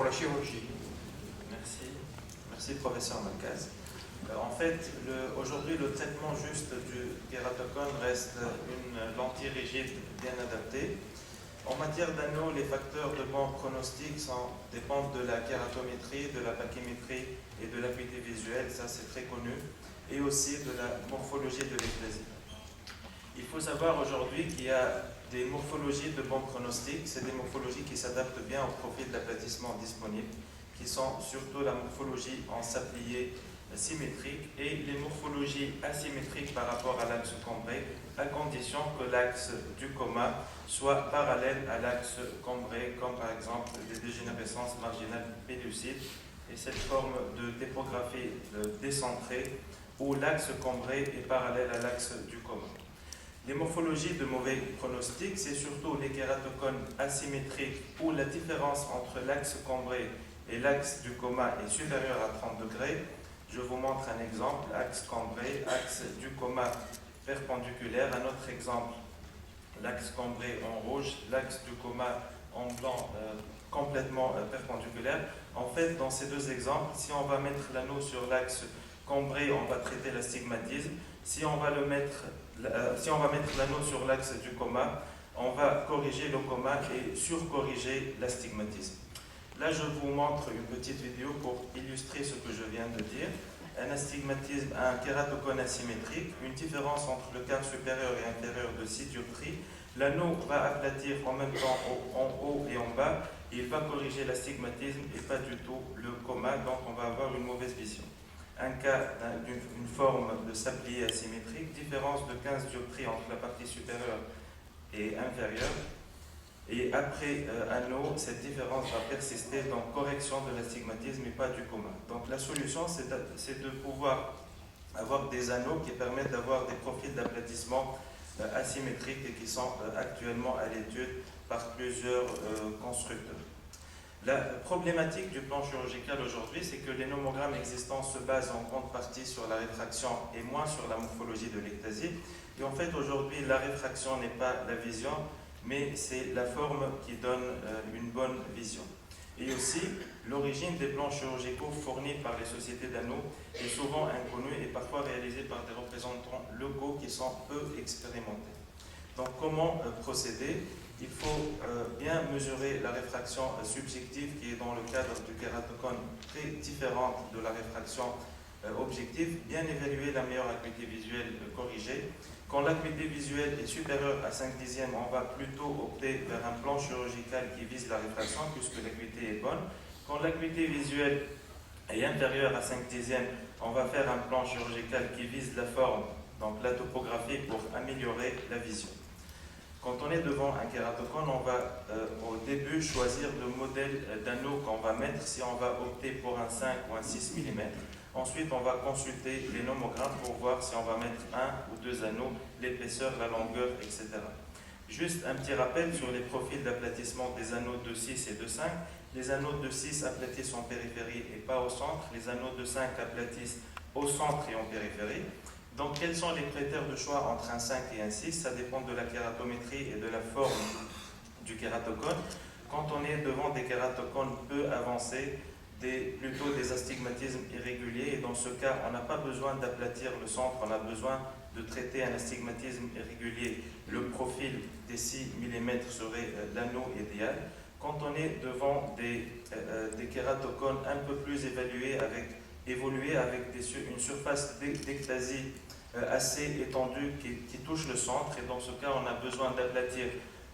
la chirurgie. Merci professeur Malkaz. En fait, aujourd'hui, le traitement juste du kératocone reste une lentille rigide bien adaptée. En matière d'anneaux, les facteurs de bon pronostic dépendent de la kératométrie, de la pachymétrie et de l'acuité visuelle, ça c'est très connu, et aussi de la morphologie de l'ectasie. Il faut savoir aujourd'hui qu'il y a des morphologies de bon pronostic, c'est des morphologies qui s'adaptent bien au profil d'aplatissement disponible, qui sont surtout la morphologie en sablier symétrique et les morphologies asymétriques par rapport à l'axe cambré, à condition que l'axe du coma soit parallèle à l'axe cambré, comme par exemple des dégénérescences marginales pellucides et cette forme de typographie décentrée où l'axe cambré est parallèle à l'axe du coma. Les morphologies de mauvais pronostic, c'est surtout les kératocones asymétriques où la différence entre l'axe cambré et l'axe du coma est supérieure à 30 degrés. Je vous montre un exemple, axe cambré, axe du coma perpendiculaire. Un autre exemple, l'axe cambré en rouge, l'axe du coma en blanc complètement perpendiculaire. En fait, dans ces deux exemples, si on va mettre l'anneau sur l'axe cambré, on va traiter l'astigmatisme. Si on va mettre l'anneau sur l'axe du coma, on va corriger le coma et surcorriger l'astigmatisme. Là, je vous montre une petite vidéo pour illustrer ce que je viens de dire. Un astigmatisme, un kératocone asymétrique, une différence entre le quart supérieur et inférieur de 6 dioptries. L'anneau va aplatir en même temps en haut et en bas. Il va corriger l'astigmatisme et pas du tout le coma, donc on va avoir une mauvaise vision. Un cas d'une forme de sablier asymétrique, différence de 15 dioptries entre la partie supérieure et inférieure. Et après anneau, cette différence va persister, donc correction de l'astigmatisme et pas du coma. Donc la solution, c'est de pouvoir avoir des anneaux qui permettent d'avoir des profils d'aplatissement asymétriques et qui sont actuellement à l'étude par plusieurs constructeurs. La problématique du plan chirurgical aujourd'hui, c'est que les nomogrammes existants se basent en grande partie sur la réfraction et moins sur la morphologie de l'ectasie. Et en fait, aujourd'hui, la réfraction n'est pas la vision, mais c'est la forme qui donne une bonne vision. Et aussi, l'origine des plans chirurgicaux fournis par les sociétés d'anneaux est souvent inconnue et parfois réalisée par des représentants locaux qui sont peu expérimentés. Donc, comment procéder? Il faut bien mesurer la réfraction subjective qui est dans le cadre du kératocone très différente de la réfraction objective, bien évaluer la meilleure acuité visuelle corrigée. Quand l'acuité visuelle est supérieure à 5 dixièmes, on va plutôt opter vers un plan chirurgical qui vise la réfraction puisque l'acuité est bonne. Quand l'acuité visuelle est inférieure à 5 dixièmes, on va faire un plan chirurgical qui vise la forme, donc la topographie pour améliorer la vision. Quand on est devant un kératocone, on va au début choisir le modèle d'anneau qu'on va mettre, si on va opter pour un 5 ou un 6 mm. Ensuite, on va consulter les nomogrammes pour voir si on va mettre un ou deux anneaux, l'épaisseur, la longueur, etc. Juste un petit rappel sur les profils d'aplatissement des anneaux de 6 et de 5. Les anneaux de 6 aplatissent en périphérie et pas au centre. Les anneaux de 5 aplatissent au centre et en périphérie. Donc, quels sont les critères de choix entre un 5 et un 6? Ça dépend de la kératométrie et de la forme du kératocone. Quand on est devant des kératocones peu avancés, plutôt des astigmatismes irréguliers, et dans ce cas, on n'a pas besoin d'aplatir le centre, on a besoin de traiter un astigmatisme irrégulier. Le profil des 6 mm serait l'anneau idéal. Quand on est devant des kératocones un peu plus évolués avec une surface d'ectasie assez étendue qui touche le centre, et dans ce cas, on a besoin d'aplatir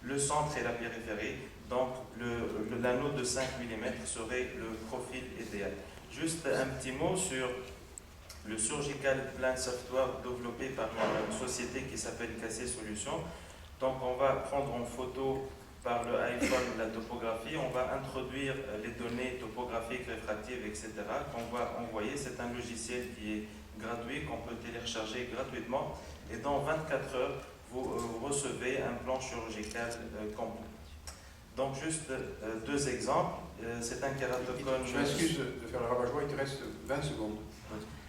le centre et la périphérie. Donc, l'anneau de 5 mm serait le profil idéal. Juste un petit mot sur le Surgical Plan Software développé par une société qui s'appelle KC Solutions. Donc, on va prendre en photo par le iPhone la topographie, on va introduire les données topographiques, réfractives, etc. qu'on va envoyer. C'est un logiciel qui est gratuit, qu'on peut télécharger gratuitement. Et dans 24 heures, vous recevez un plan chirurgical complet. Donc, juste deux exemples. C'est un kératocone... Je m'excuse de faire le rabat-joie, il te reste 20 secondes.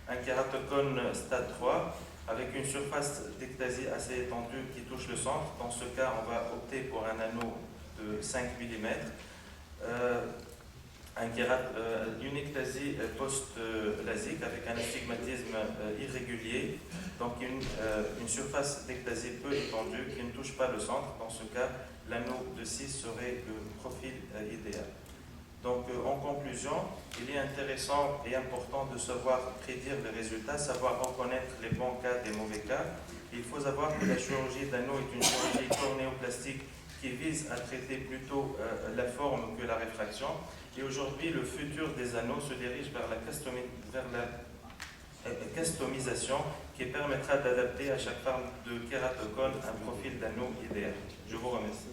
Un kératocone stade 3 avec une surface d'ectasie assez étendue qui touche le centre. Dans ce cas, on va opter pour un anneau de 5 mm. Un une ectasie post-lasique avec un astigmatisme irrégulier, donc une surface d'ectasie peu étendue qui ne touche pas le centre. Dans ce cas, l'anneau de 6 serait le profil idéal. Donc, en conclusion, il est intéressant et important de savoir prédire les résultats, savoir reconnaître les bons cas des mauvais cas. Il faut savoir que la chirurgie d'anneau est une chirurgie cornéoplastique qui vise à traiter plutôt la forme que la réfraction. Et aujourd'hui, le futur des anneaux se dirige vers la customisation qui permettra d'adapter à chaque forme de kératocone un profil d'anneau idéal. Je vous remercie.